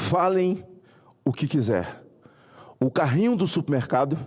falem o que quiser. O carrinho do supermercado,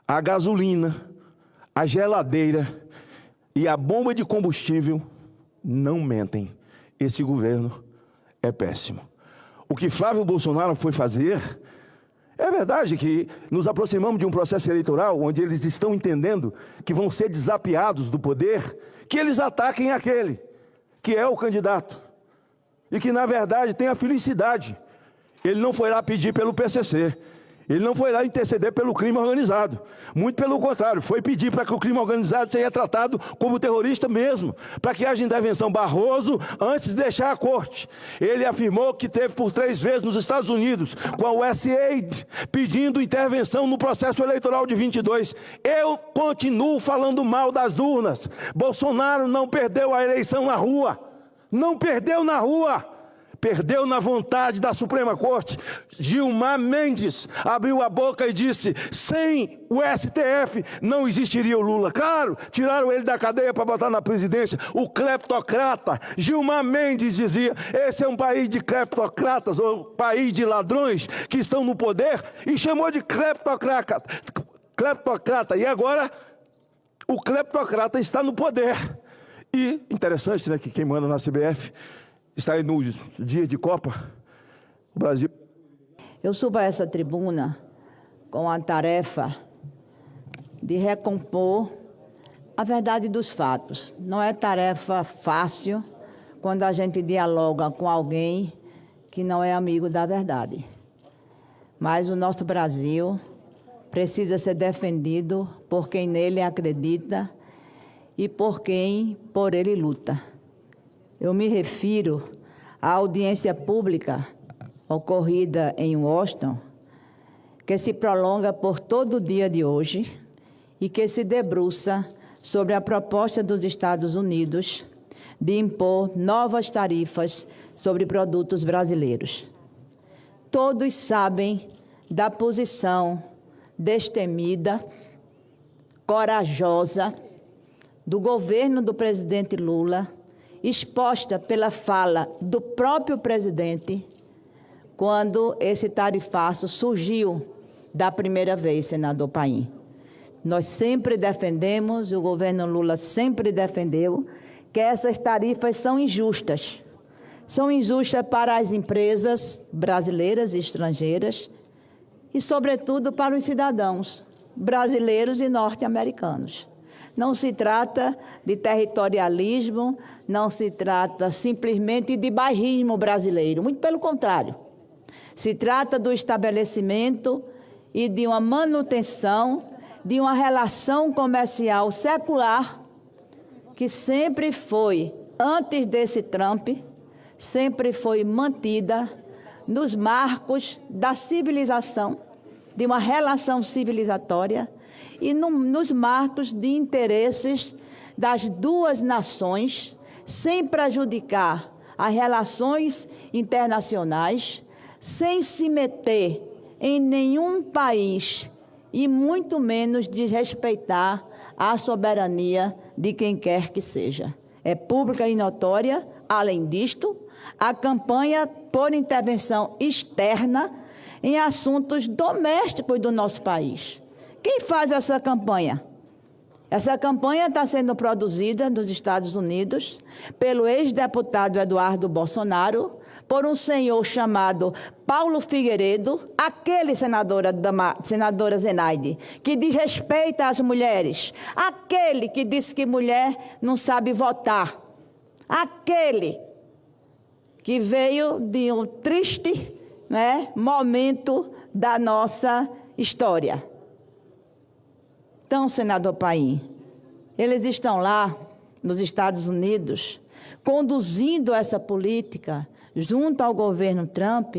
a gasolina, a geladeira e a bomba de combustível não mentem. Esse governo é péssimo. O que Flávio Bolsonaro foi fazer... É verdade que nos aproximamos de um processo eleitoral onde eles estão entendendo que vão ser desafiados do poder, que eles ataquem aquele que é o candidato. E que, na verdade, tem a felicidade. Ele não foi lá pedir pelo PCC. Ele não foi lá interceder pelo crime organizado. Muito pelo contrário, foi pedir para que o crime organizado seja tratado como terrorista mesmo, para que haja intervenção. Barroso, antes de deixar a corte, ele afirmou que teve por 3 vezes nos Estados Unidos, com a USAID, pedindo intervenção no processo eleitoral de 22. Eu continuo falando mal das urnas. Bolsonaro não perdeu a eleição na rua. Não perdeu na rua. Perdeu na vontade da Suprema Corte. Gilmar Mendes abriu a boca e disse: sem o STF não existiria o Lula. Claro, tiraram ele da cadeia para botar na presidência. O cleptocrata Gilmar Mendes dizia: esse é um país de cleptocratas, ou país de ladrões que estão no poder, e chamou de cleptocrata. E agora o cleptocrata está no poder. E interessante, né, que quem manda na CBF está aí no dia de Copa, o Brasil... Eu subo a essa tribuna com a tarefa de recompor a verdade dos fatos. Não é tarefa fácil quando a gente dialoga com alguém que não é amigo da verdade. Mas o nosso Brasil precisa ser defendido por quem nele acredita e por quem por ele luta. Eu me refiro à audiência pública ocorrida em Washington, que se prolonga por todo o dia de hoje e que se debruça sobre a proposta dos Estados Unidos de impor novas tarifas sobre produtos brasileiros. Todos sabem da posição destemida, corajosa do governo do presidente Lula, exposta pela fala do próprio presidente quando esse tarifaço surgiu da primeira vez, senador Paim. Nós sempre defendemos, o governo Lula sempre defendeu, que essas tarifas são injustas. São injustas para as empresas brasileiras e estrangeiras e, sobretudo, para os cidadãos brasileiros e norte-americanos. Não se trata de territorialismo, não se trata simplesmente de bairrismo brasileiro, muito pelo contrário. Se trata do estabelecimento e de uma manutenção de uma relação comercial secular que sempre foi, antes desse Trump, sempre foi mantida nos marcos da civilização, de uma relação civilizatória, e nos marcos de interesses das duas nações, sem prejudicar as relações internacionais, sem se meter em nenhum país e muito menos desrespeitar a soberania de quem quer que seja. É pública e notória, além disto, a campanha por intervenção externa em assuntos domésticos do nosso país. Quem faz essa campanha? Essa campanha está sendo produzida nos Estados Unidos pelo ex-deputado Eduardo Bolsonaro, por um senhor chamado Paulo Figueiredo, aquele senadora Zenaide, que desrespeita as mulheres, aquele que disse que mulher não sabe votar, aquele que veio de um triste, momento da nossa história. Então, senador Paim, eles estão lá nos Estados Unidos conduzindo essa política junto ao governo Trump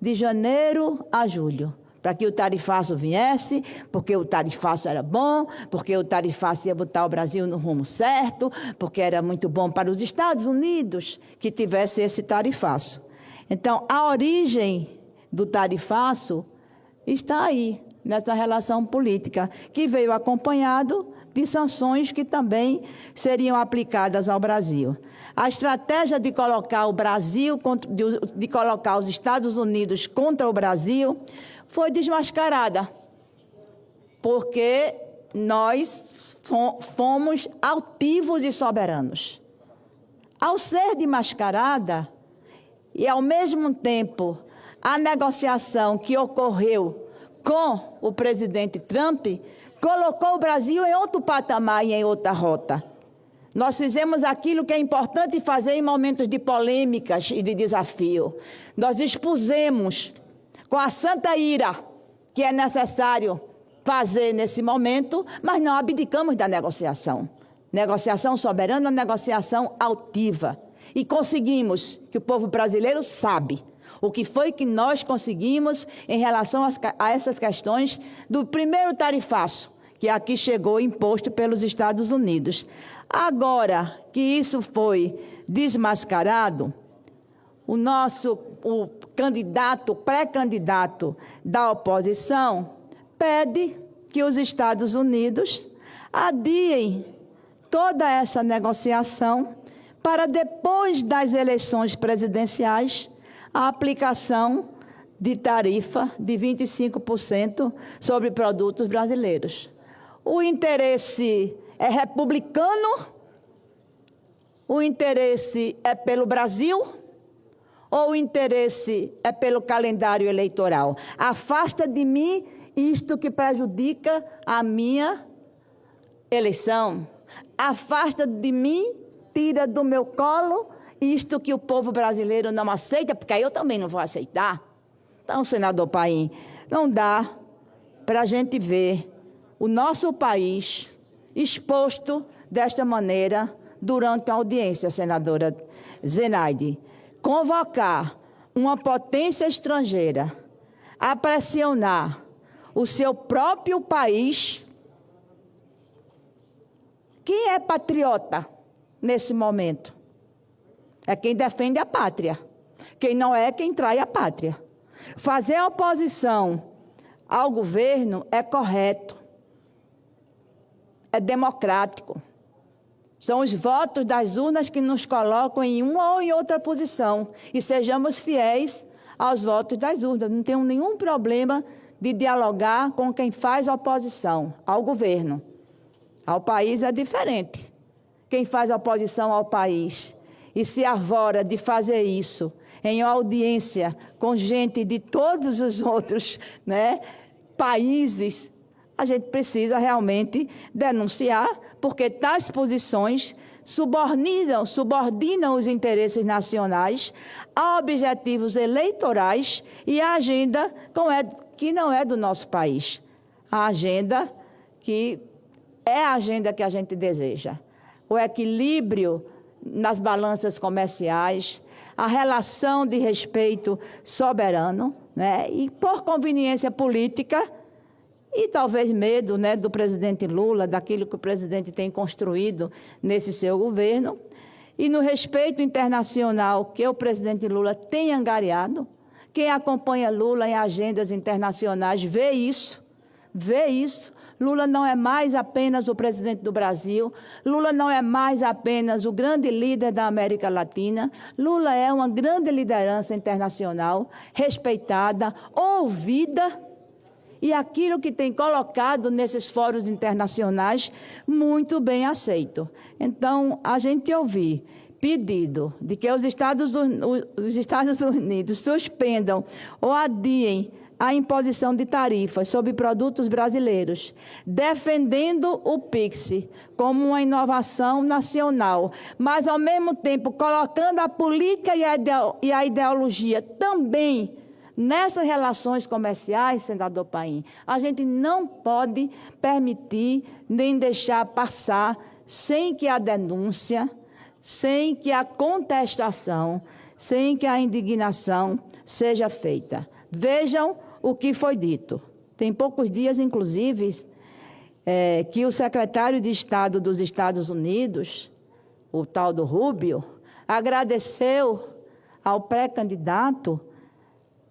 de janeiro a julho, para que o tarifaço viesse, porque o tarifaço era bom, porque o tarifaço ia botar o Brasil no rumo certo, porque era muito bom para os Estados Unidos que tivesse esse tarifaço. Então, a origem do tarifaço está aí, nessa relação política, que veio acompanhado de sanções que também seriam aplicadas ao Brasil. A estratégia de colocar o Brasil, de colocar os Estados Unidos contra o Brasil, foi desmascarada, porque nós fomos altivos e soberanos. Ao ser desmascarada, e ao mesmo tempo a negociação que ocorreu com o presidente Trump, colocou o Brasil em outro patamar e em outra rota. Nós fizemos aquilo que é importante fazer em momentos de polêmicas e de desafio. Nós expusemos com a santa ira que é necessário fazer nesse momento, mas não abdicamos da negociação. Negociação soberana, negociação altiva. E conseguimos, que o povo brasileiro sabe, o que foi que nós conseguimos em relação a essas questões do primeiro tarifaço, que aqui chegou imposto pelos Estados Unidos. Agora que isso foi desmascarado, o pré-candidato da oposição, pede que os Estados Unidos adiem toda essa negociação para depois das eleições presidenciais a aplicação de tarifa de 25% sobre produtos brasileiros. O interesse é republicano? O interesse é pelo Brasil? Ou o interesse é pelo calendário eleitoral? Afasta de mim isto que prejudica a minha eleição. Afasta de mim, tira do meu colo isto que o povo brasileiro não aceita, porque aí eu também não vou aceitar. Então, senador Paim, não dá para a gente ver o nosso país exposto desta maneira durante a audiência, senadora Zenaide. Convocar uma potência estrangeira a pressionar o seu próprio país. Quem é patriota nesse momento? É quem defende a pátria. Quem não é, quem trai a pátria. Fazer oposição ao governo é correto, é democrático. São os votos das urnas que nos colocam em uma ou em outra posição. E sejamos fiéis aos votos das urnas. Não tenho nenhum problema de dialogar com quem faz oposição ao governo. Ao país é diferente. Quem faz oposição ao país e se arvora de fazer isso em audiência com gente de todos os outros, países, a gente precisa realmente denunciar, porque tais posições subordinam os interesses nacionais a objetivos eleitorais e a agenda que não é do nosso país. A agenda que é a agenda que a gente deseja. O equilíbrio nas balanças comerciais, a relação de respeito soberano, e por conveniência política, e talvez medo do presidente Lula, daquilo que o presidente tem construído nesse seu governo, e no respeito internacional que o presidente Lula tem angariado. Quem acompanha Lula em agendas internacionais vê isso. Lula não é mais apenas o presidente do Brasil, Lula não é mais apenas o grande líder da América Latina, Lula é uma grande liderança internacional, respeitada, ouvida, e aquilo que tem colocado nesses fóruns internacionais, muito bem aceito. Então, a gente ouvir pedido de que os Estados Unidos suspendam ou adiem a imposição de tarifas sobre produtos brasileiros, defendendo o PIX como uma inovação nacional, mas, ao mesmo tempo, colocando a política e a ideologia também nessas relações comerciais, senador Paim, a gente não pode permitir nem deixar passar sem que a denúncia, sem que a contestação, sem que a indignação seja feita. Vejam o que foi dito. Tem poucos dias, inclusive, que o secretário de Estado dos Estados Unidos, o tal do Rubio, agradeceu ao pré-candidato,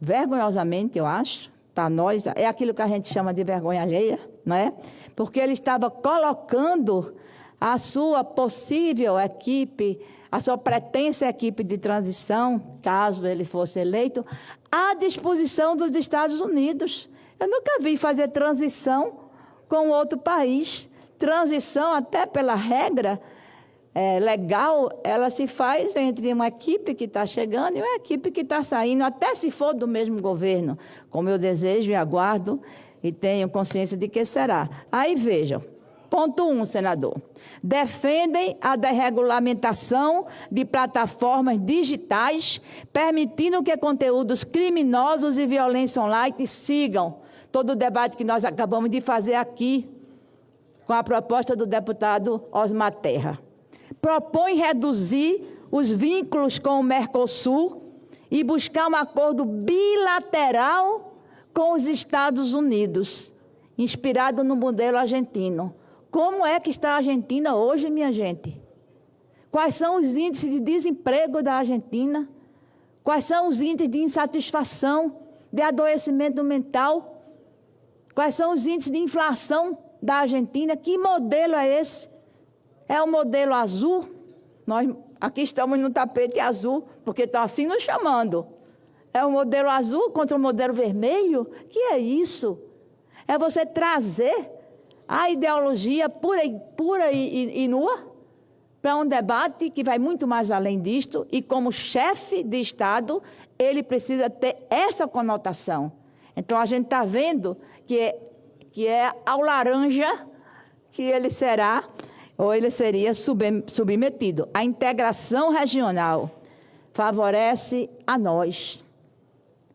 vergonhosamente, eu acho, para nós, é aquilo que a gente chama de vergonha alheia, não é? Porque ele estava colocando a sua possível equipe, a sua pretensa equipe de transição, caso ele fosse eleito, à disposição dos Estados Unidos. Eu nunca vi fazer transição com outro país. Transição, até pela regra legal, ela se faz entre uma equipe que está chegando e uma equipe que está saindo, até se for do mesmo governo, como eu desejo e aguardo e tenho consciência de que será. Aí vejam, ponto 1, senador. Defendem a desregulamentação de plataformas digitais, permitindo que conteúdos criminosos e violência online sigam todo o debate que nós acabamos de fazer aqui, com a proposta do deputado Osmar Terra. Propõe reduzir os vínculos com o Mercosul e buscar um acordo bilateral com os Estados Unidos, inspirado no modelo argentino. Como é que está a Argentina hoje, minha gente? Quais são os índices de desemprego da Argentina? Quais são os índices de insatisfação, de adoecimento mental? Quais são os índices de inflação da Argentina? Que modelo é esse? É o modelo azul? Nós aqui estamos no tapete azul, porque estão assim nos chamando. É o modelo azul contra o modelo vermelho? Que é isso? É você trazer a ideologia pura e nua para um debate que vai muito mais além disto, e como chefe de Estado, ele precisa ter essa conotação. Então, a gente está vendo que é ao laranja que ele será, ou ele seria submetido. A integração regional favorece a nós.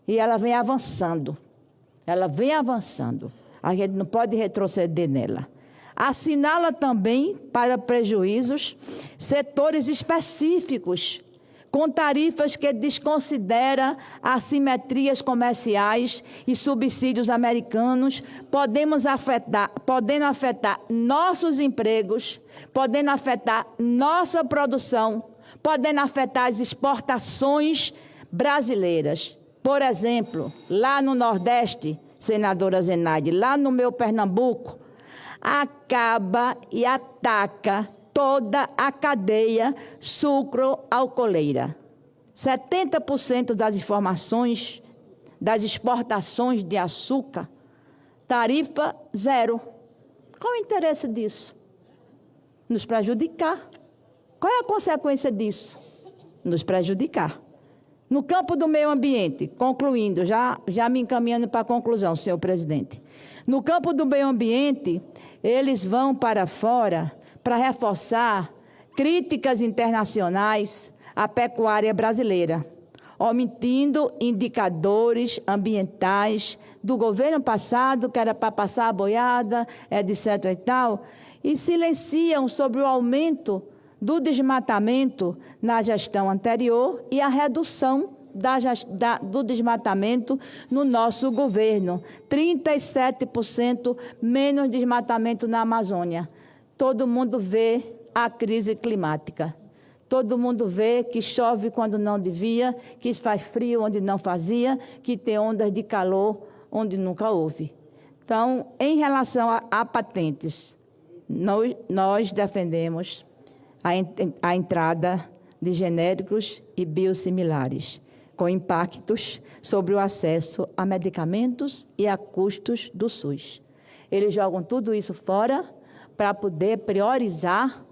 E ela vem avançando. Ela vem avançando. A gente não pode retroceder nela. Assinala também, para prejuízos, setores específicos, com tarifas que desconsidera assimetrias comerciais e subsídios americanos, podendo afetar nossos empregos, podendo afetar nossa produção, podendo afetar as exportações brasileiras. Por exemplo, lá no Nordeste, senadora Zenaide, lá no meu Pernambuco, acaba e ataca toda a cadeia sucro-alcooleira. 70% das informações das exportações de açúcar, tarifa zero. Qual o interesse disso? Nos prejudicar. Qual é a consequência disso? Nos prejudicar. No campo do meio ambiente, concluindo, já me encaminhando para a conclusão, senhor presidente. No campo do meio ambiente, eles vão para fora para reforçar críticas internacionais à pecuária brasileira, omitindo indicadores ambientais do governo passado, que era para passar a boiada, etc. e tal, e silenciam sobre o aumento do desmatamento na gestão anterior e a redução do desmatamento no nosso governo. 37% menos desmatamento na Amazônia. Todo mundo vê a crise climática. Todo mundo vê que chove quando não devia, que faz frio onde não fazia, que tem ondas de calor onde nunca houve. Então, em relação a patentes, nós defendemos a entrada de genéricos e biosimilares, com impactos sobre o acesso a medicamentos e a custos do SUS. Eles jogam tudo isso fora para poder priorizar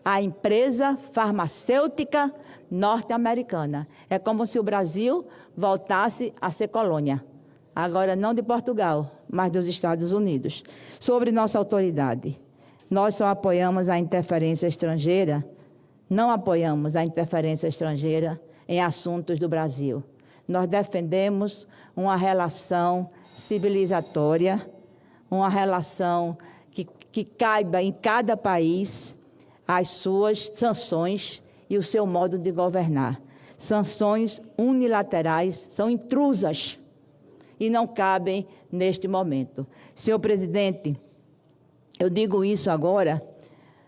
a empresa farmacêutica norte-americana. É como se o Brasil voltasse a ser colônia. Agora, não de Portugal, mas dos Estados Unidos. Sobre nossa autoridade, nós só apoiamos a interferência estrangeira, não apoiamos a interferência estrangeira em assuntos do Brasil. Nós defendemos uma relação civilizatória, uma relação que caiba em cada país as suas sanções e o seu modo de governar. Sanções unilaterais são intrusas e não cabem neste momento. Senhor presidente, eu digo isso agora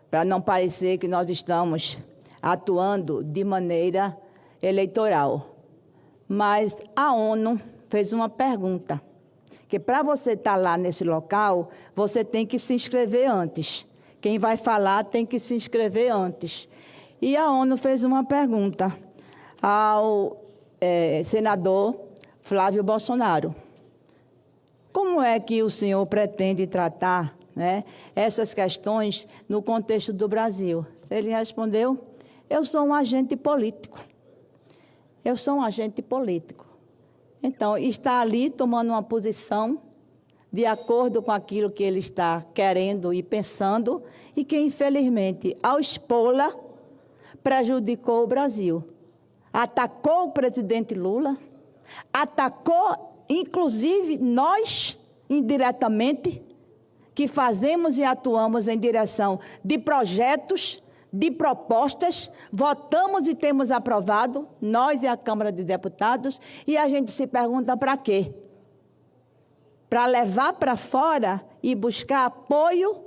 para não parecer que nós estamos atuando de maneira eleitoral. Mas a ONU fez uma pergunta, que para você estar lá nesse local, você tem que se inscrever antes. Quem vai falar tem que se inscrever antes. E a ONU fez uma pergunta ao senador Flávio Bolsonaro. Como é que o senhor pretende tratar, né, essas questões no contexto do Brasil? Ele respondeu: eu sou um agente político. Eu sou um agente político. Então, está ali tomando uma posição de acordo com aquilo que ele está querendo e pensando, e que, infelizmente, ao expô-la, prejudicou o Brasil. Atacou o presidente Lula, atacou, inclusive, nós, indiretamente, que fazemos e atuamos em direção de projetos, de propostas, votamos e temos aprovado, nós e a Câmara de Deputados, e a gente se pergunta para quê? Para levar para fora e buscar apoio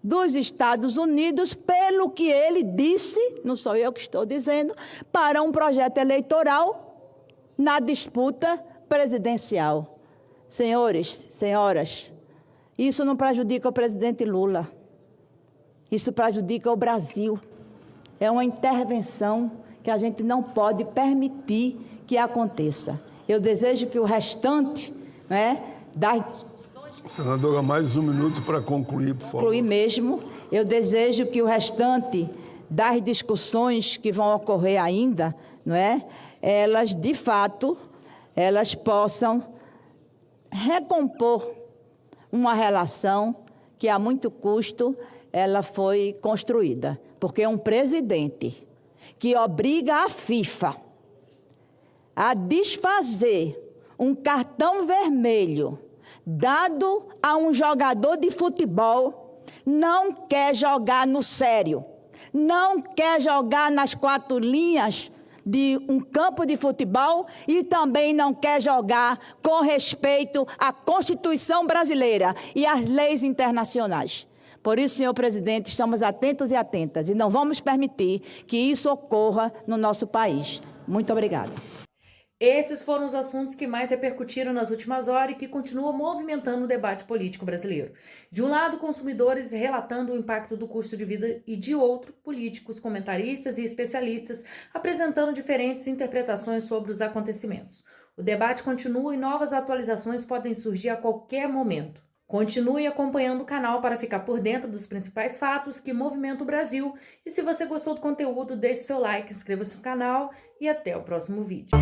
dos Estados Unidos, pelo que ele disse, não sou eu que estou dizendo, para um projeto eleitoral na disputa presidencial. Senhores, senhoras, isso não prejudica o presidente Lula, isso prejudica o Brasil. É uma intervenção que a gente não pode permitir que aconteça. Eu desejo que o restante, Senadora, mais um minuto para concluir, por favor. Concluir mesmo. Eu desejo que o restante das discussões que vão ocorrer ainda, elas, de fato, elas possam recompor uma relação que, a muito custo, ela foi construída. Porque um presidente que obriga a FIFA a desfazer um cartão vermelho dado a um jogador de futebol não quer jogar no sério, não quer jogar nas 4 linhas de um campo de futebol e também não quer jogar com respeito à Constituição brasileira e às leis internacionais. Por isso, senhor presidente, estamos atentos e atentas e não vamos permitir que isso ocorra no nosso país. Muito obrigada. Esses foram os assuntos que mais repercutiram nas últimas horas e que continuam movimentando o debate político brasileiro. De um lado, consumidores relatando o impacto do custo de vida e, de outro, políticos, comentaristas e especialistas apresentando diferentes interpretações sobre os acontecimentos. O debate continua e novas atualizações podem surgir a qualquer momento. Continue acompanhando o canal para ficar por dentro dos principais fatos que movimentam o Brasil. E se você gostou do conteúdo, deixe seu like, inscreva-se no canal e até o próximo vídeo.